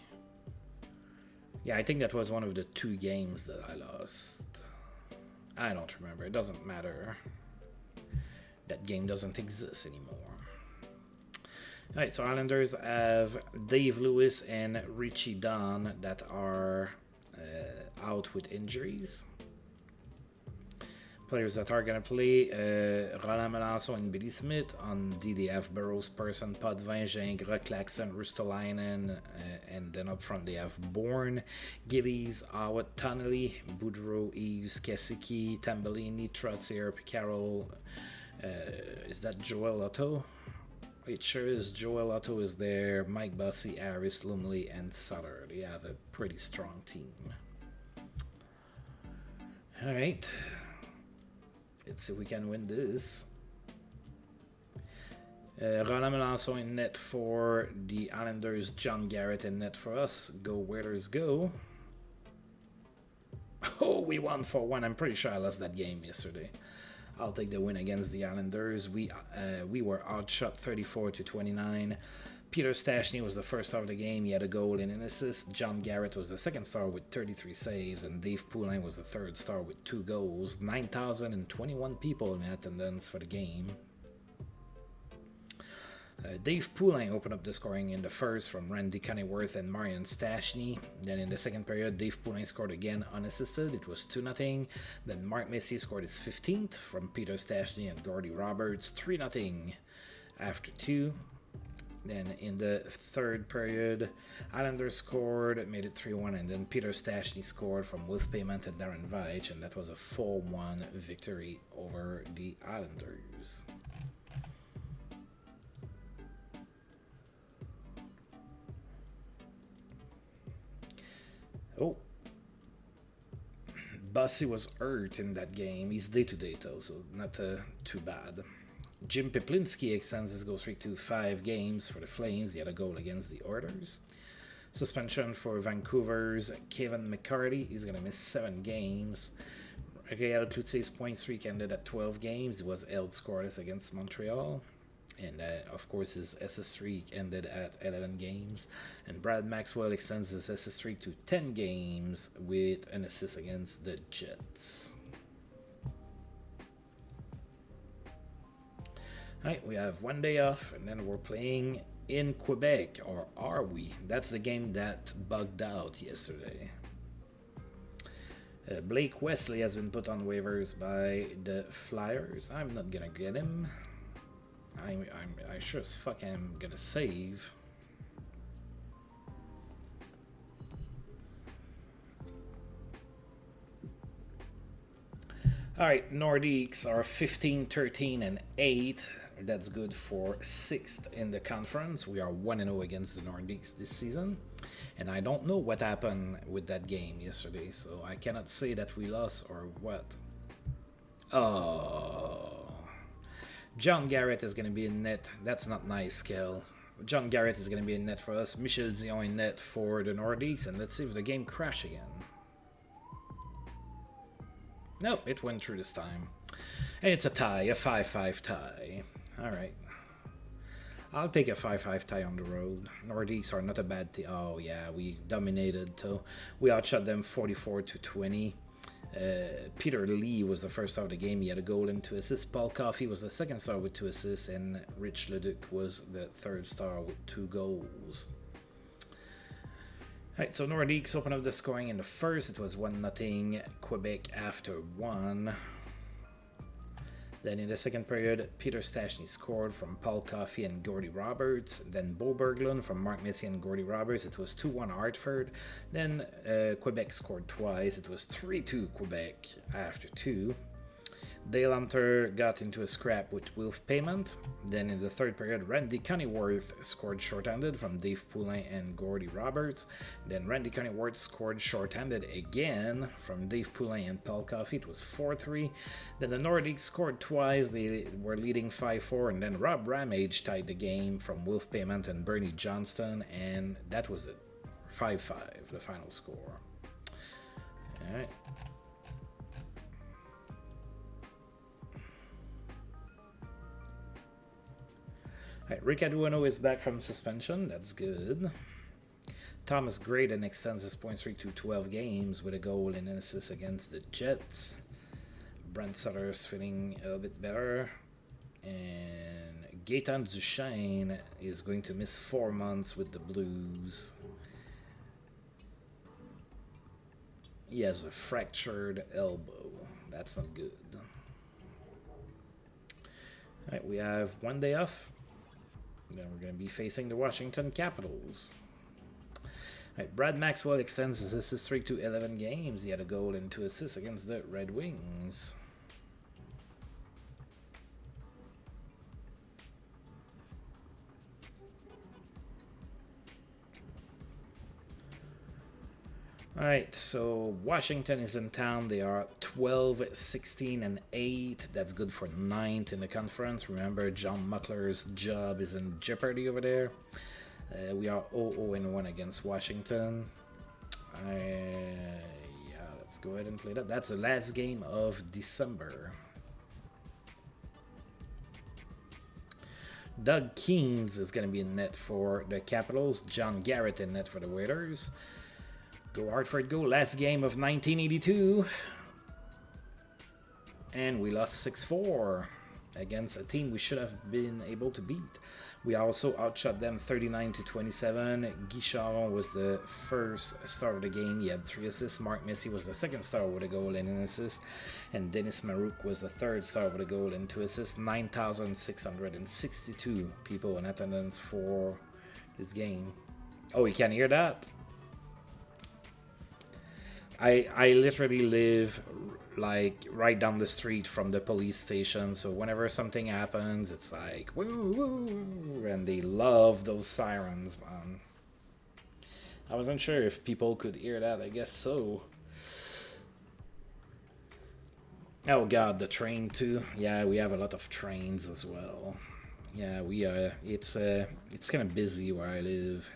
Speaker 1: Yeah, I think that was one of the 2 games that I lost. I don't remember. It doesn't matter. That game doesn't exist anymore. Alright, so Islanders have Dave Lewis and Richie Dunn that are out with injuries. Players that are going to play, Roland Melançon and Billy Smith. On D, they have Burroughs, Person, Potvin, Gingras, Claxon, Rustolainen, and then up front they have Bourne, Gillies, Awat, Tonnelly, Boudreau, Eves, Kesicki, Tambellini, Trottier, Piccarrol. Is that Joel Otto? It sure is. Joel Otto is there. Mike Bossy, Harris, Lumley, and Sutter. They have a pretty strong team. Alright. Let's see if we can win this. Roland Melançon in net for the Islanders. John Garrett in net for us. Go Whalers go. Oh, we won 4-1. I'm pretty sure I lost that game yesterday. I'll take the win against the Islanders. We were outshot 34-29. Peter Stashny was the first star of the game. He had a goal and an assist. John Garrett was the second star with 33 saves, and Dave Poulin was the third star with 2 goals. 9,021 people in attendance for the game. Dave Poulin opened up the scoring in the first from Randy Cunninworth and Marian Stashny. Then in the second period, Dave Poulin scored again unassisted. It was 2-0. Then Mark Messier scored his 15th from Peter Stashny and Gordy Roberts. 3-0 after 2. Then in the third period, Islanders scored, made it 3-1, and then Peter Stashny scored from Wolf Payment and Darren Veitch, and that was a 4-1 victory over the Islanders. Oh, Bossy was hurt in that game. He's day-to-day though, so not too bad. Jim Peplinski extends his goal streak to 5 games for the Flames. He had a goal against the Oilers. Suspension for Vancouver's Kevin McCarty. He's going to miss 7 games. Réal Cloutier's point streak ended at 12 games. He was held scoreless against Montreal. And of course, his SS streak ended at 11 games. And Brad Maxwell extends his SS streak to 10 games with an assist against the Jets. Alright, we have one day off, and then we're playing in Quebec, or are we? That's the game that bugged out yesterday. Blake Wesley has been put on waivers by the Flyers. I'm not gonna get him. I sure as fuck am gonna save. Alright, Nordiques are 15, 13, and 8. That's good for 6th in the conference. We are 1-0 against the Nordiques this season. And I don't know what happened with that game yesterday, so I cannot say that we lost or what. Oh. John Garrett is going to be in net. That's not nice, Kel. John Garrett is going to be in net for us. Michel Dion in net for the Nordiques. And let's see if the game crashes again. Nope, it went through this time. And it's a tie, a 5-5 tie. Alright. I'll take a 5-5 tie on the road. Nordiques are not a bad team. Oh, yeah, we dominated. So we outshot them 44-20. Peter Lee was the first star of the game. He had a goal and 2 assists. Paul Coffey was the second star with 2 assists. And Rich Leduc was the third star with 2 goals. Alright, so Nordiques opened up the scoring in the first. It was 1-0 Quebec after 1. Then in the second period, Peter Stachny scored from Paul Coffey and Gordy Roberts. Then Bo Berglund from Mark Messier and Gordy Roberts. It was 2-1 Hartford. Then Quebec scored twice. It was 3-2 Quebec after 2. Dale Hunter got into a scrap with Wilf Payment. Then in the third period, Randy Cunneyworth scored shorthanded from Dave Poulin and Gordy Roberts. Then Randy Cunneyworth scored shorthanded again from Dave Poulin and Paul Coffey. It was 4-3. Then the Nordiques scored twice. They were leading 5-4. And then Rob Ramage tied the game from Wilf Payment and Bernie Johnston. And that was it. 5-5, the final score. All right. Right, Rick Aduano is back from suspension. That's good. Thomas Graydon extends his point streak to 12 games with a goal and an assist against the Jets. Brent Sutter's feeling a little bit better. And Gaetan Duchesne is going to miss 4 months with the Blues. He has a fractured elbow. That's not good. Alright, we have one day off. Then we're going to be facing the Washington Capitals. Right, Brad Maxwell extends his assist streak to 11 games. He had a goal and 2 assists against the Red Wings. Alright, so Washington is in town. They are 12, 16, and 8. That's good for 9th in the conference. Remember, John Muckler's job is in jeopardy over there. We are 0-1 against Washington. Yeah, let's go ahead and play that. That's the last game of December. Doug Keynes is going to be in net for the Capitals. John Garrett in net for the Raiders. Go Hartford, go. Last game of 1982. And we lost 6-4 against a team we should have been able to beat. We also outshot them 39-27. Guy Charon was the first star of the game. He had 3 assists. Mark Messier was the second star with a goal and an assist. And Denis Marouk was the third star with a goal and 2 assists. 9,662 people in attendance for this game. Oh, you can hear that? I literally live like right down the street from the police station, so whenever something happens, it's like woo woo, and they love those sirens, man. I wasn't sure if people could hear that. I guess so. Oh god, the train too. Yeah, we have a lot of trains as well. Yeah, we it's kind of busy where I live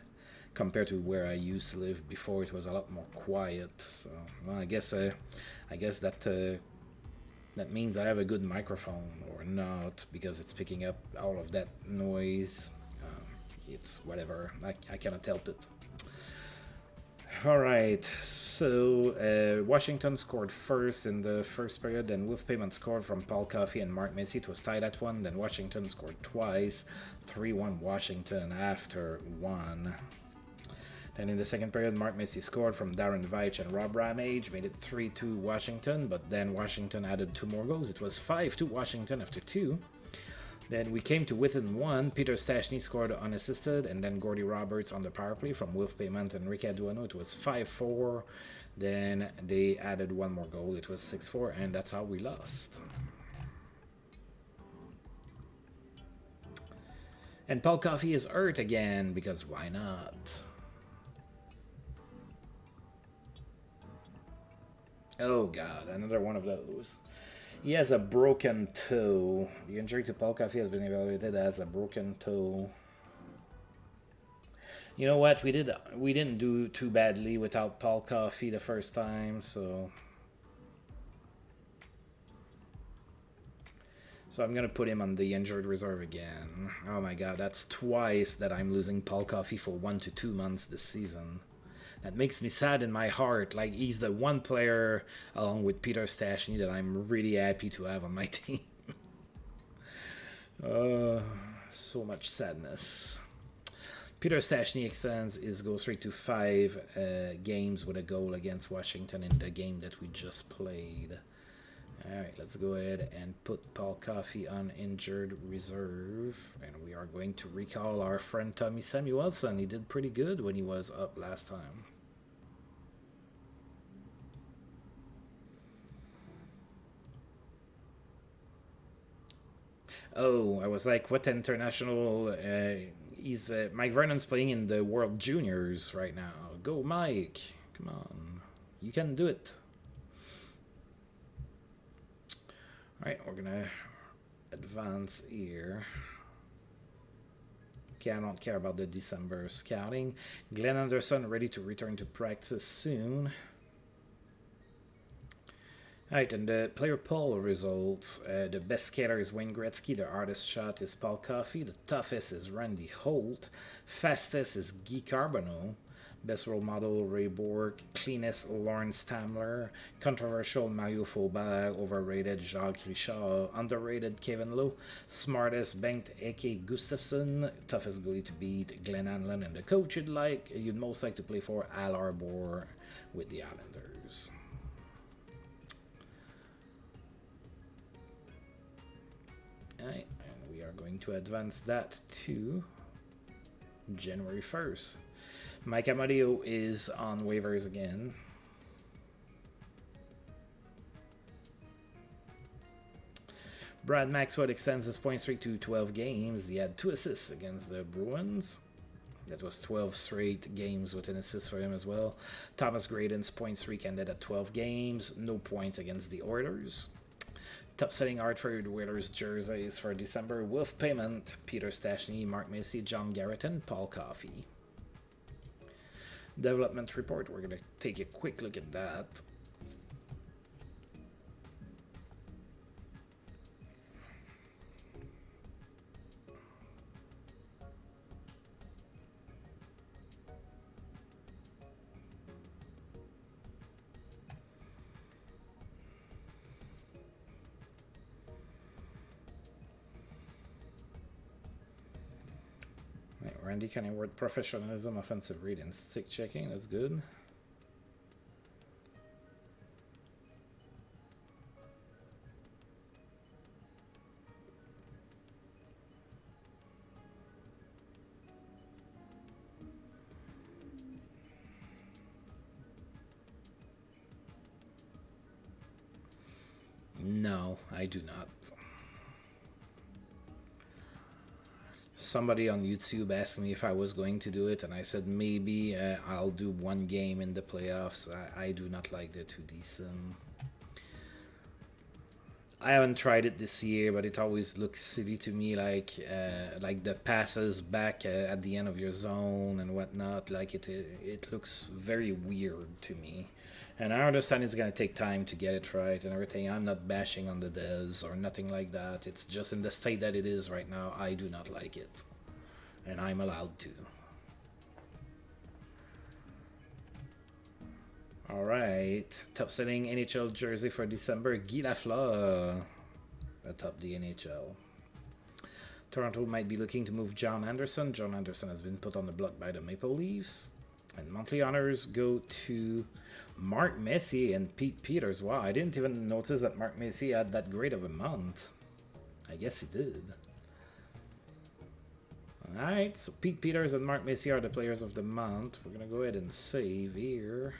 Speaker 1: compared to where I used to live before. It was a lot more quiet. So, well, I guess that That means I have a good microphone or not, because it's picking up all of that noise. It's whatever. I cannot help it. All right, so Washington scored first in the first period, then Wolf Payment scored from Paul Coffey and Mark Macy. It was tied at 1. Then Washington scored twice, 3-1 Washington after 1. Then in the second period, Mark Macy scored from Darren Veitch and Rob Ramage, made it 3-2 Washington, but then Washington added 2 more goals. It was 5-2 Washington after 2. Then we came to within 1. Peter Stastny scored unassisted, and then Gordy Roberts on the power play from Wolf Payment and Rick Aduano. It was 5-4. Then they added 1 more goal. It was 6-4, and that's how we lost. And Paul Coffey is hurt again, because why not? Oh god, another one of those. He has a broken toe. The injury to Paul Coffey has been evaluated as a broken toe. You know what? We didn't do too badly without Paul Coffey the first time, so I'm gonna put him on the injured reserve again. Oh my god, that's twice that I'm losing Paul Coffey for 1 to 2 months this season. That makes me sad in my heart. Like, he's the one player, along with Peter Stastny, that I'm really happy to have on my team. So much sadness. Peter Stastny extends his goal streak to 5 games with a goal against Washington in the game that we just played. Alright, let's go ahead and put Paul Coffey on injured reserve. And we are going to recall our friend Tommy Samuelson. He did pretty good when he was up last time. Oh, I was like, what international? He's Mike Vernon's playing in the World Juniors right now. Go, Mike! Come on, you can do it. All right, we're gonna advance here. Okay, I don't care about the December scouting. Glenn Anderson ready to return to practice soon. Alright, and the player poll results. The best skater is Wayne Gretzky. The hardest shot is Paul Coffey. The toughest is Randy Holt. Fastest is Guy Carbonneau. Best role model, Ray Bourque. Cleanest, Lawrence Tamler. Controversial, Mario Faubert. Overrated, Jacques Richard. Underrated, Kevin Lowe. Smartest, Bengt Eke Gustafsson. Toughest goalie to beat, Glenn Hanlon. And the coach you'd most like to play for, Al Arbor with the Islanders. Alright, and we are going to advance that to January 1st. Mike Amadio is on waivers again. Brad Maxwell extends his point streak to 12 games. He had 2 assists against the Bruins. That was 12 straight games with an assist for him as well. Thomas Graydon's point streak ended at 12 games. No points against the Oilers. Top-selling Hartford Whalers jerseys for December: Wolf Payment, Peter Stastny, Mark Macy, John Garrett, and Paul Coffey. Development report, we're going to take a quick look at that. Randy Kenny Ward, professionalism, offensive read, and stick checking. That's good. No, I do not. Somebody on YouTube asked me if I was going to do it, and I said maybe I'll do one game in the playoffs. I do not like the 2D sim. I haven't tried it this year, but it always looks silly to me, like the passes back at the end of your zone and whatnot. Like it looks very weird to me. And I understand it's gonna take time to get it right and everything. I'm not bashing on the devs or nothing like that. It's just in the state that it is right now, I do not like it. And I'm allowed to. Alright. Top selling NHL jersey for December, Guy Lafleur atop the NHL. Toronto might be looking to move John Anderson. John Anderson has been put on the block by the Maple Leafs. And monthly honors go to Mark Messier and Pete Peters. Wow, I didn't even notice that Mark Messier had that great of a month. I guess he did. Alright, so Pete Peters and Mark Messier are the players of the month. We're going to go ahead and save here.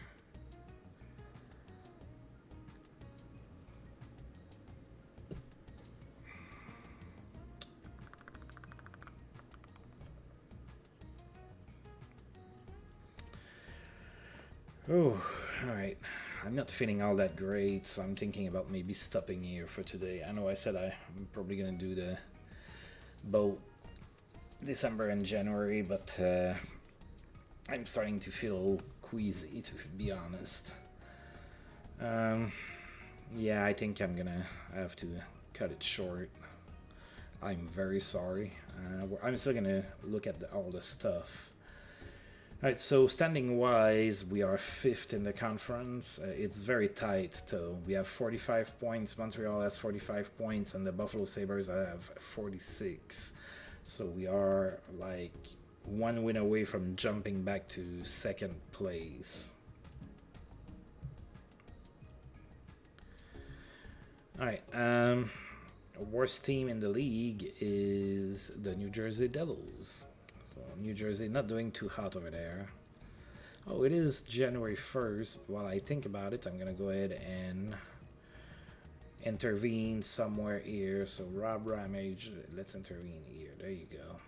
Speaker 1: Oh, alright. I'm not feeling all that great, so I'm thinking about maybe stopping here for today. I know I said I'm probably going to do the both December and January, but I'm starting to feel queasy, to be honest. Yeah, I think I'm going to have to cut it short. I'm very sorry. I'm still going to look at all the stuff. Alright, so standing wise, we are 5th in the conference. It's very tight, though. We have 45 points, Montreal has 45 points, and the Buffalo Sabres have 46. So we are like one win away from jumping back to 2nd place. Alright, worst team in the league is the New Jersey Devils. So New Jersey not doing too hot over there. Oh, it is January 1st. While I think about it, I'm going to go ahead and intervene somewhere here. So Rob Ramage, let's intervene here. There you go.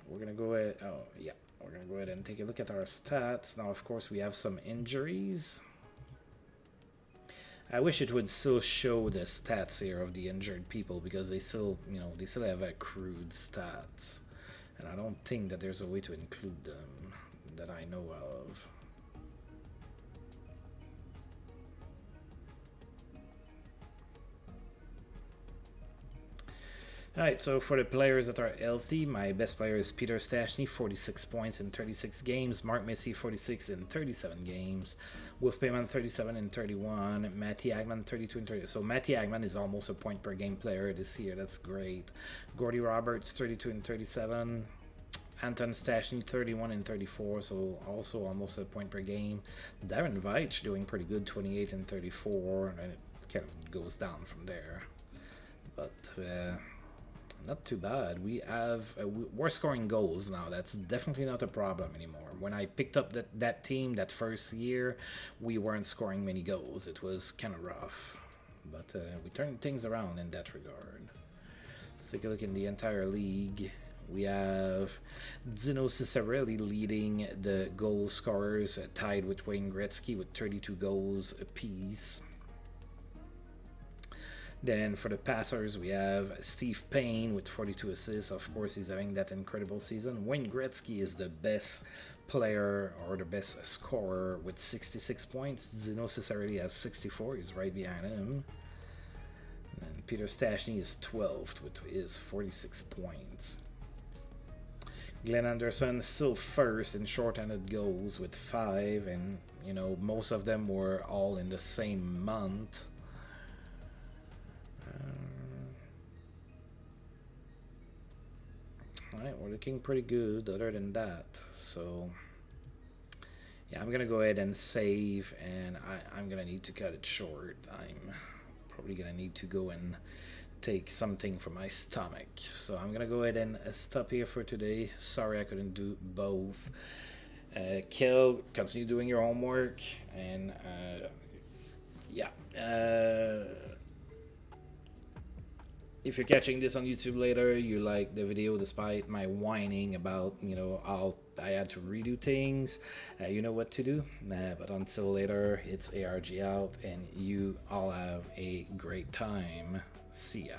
Speaker 1: We're going to go ahead. Oh, yeah. We're going to go ahead and take a look at our stats. Now, of course, we have some injuries. I wish it would still show the stats here of the injured people, because they still, they still have accrued stats. And I don't think that there's a way to include them that I know of. Alright, so for the players that are healthy, my best player is Peter Stastny, 46 points in 36 games. Mark Messier, 46 in 37 games. Wolf Payman, 37 in 31. Matty Agman, 32 in 30. So Matty Agman is almost a point per game player this year. That's great. Gordy Roberts, 32 in 37. Anton Stastny, 31 in 34, so also almost a point per game. Darren Veitch doing pretty good, 28 in 34, and it kind of goes down from there. But not too bad. We're scoring goals now. That's definitely not a problem anymore. When I picked up that team that first year, we weren't scoring many goals. It was kind of rough. But we turned things around in that regard. Let's take a look in the entire league. We have Dino Ciccarelli leading the goal scorers, tied with Wayne Gretzky with 32 goals apiece. Then for the passers, we have Steve Payne with 42 assists. Of course, he's having that incredible season. Wayne Gretzky is the best player or the best scorer with 66 points. Dino Ciccarelli has 64. He's right behind him. And Peter Stastny is 12th with his 46 points. Glenn Anderson still first in shorthanded goals with 5. And, most of them were all in the same month. Alright, we're looking pretty good other than that. So, yeah, I'm going to go ahead and save, and I'm going to need to cut it short. I'm probably going to need to go and take something for my stomach. So I'm going to go ahead and stop here for today. Sorry I couldn't do both. Kel, continue doing your homework, and yeah. If you're catching this on YouTube later, you like the video despite my whining about, how I had to redo things, you know what to do. But until later, it's ARG out, and you all have a great time. See ya.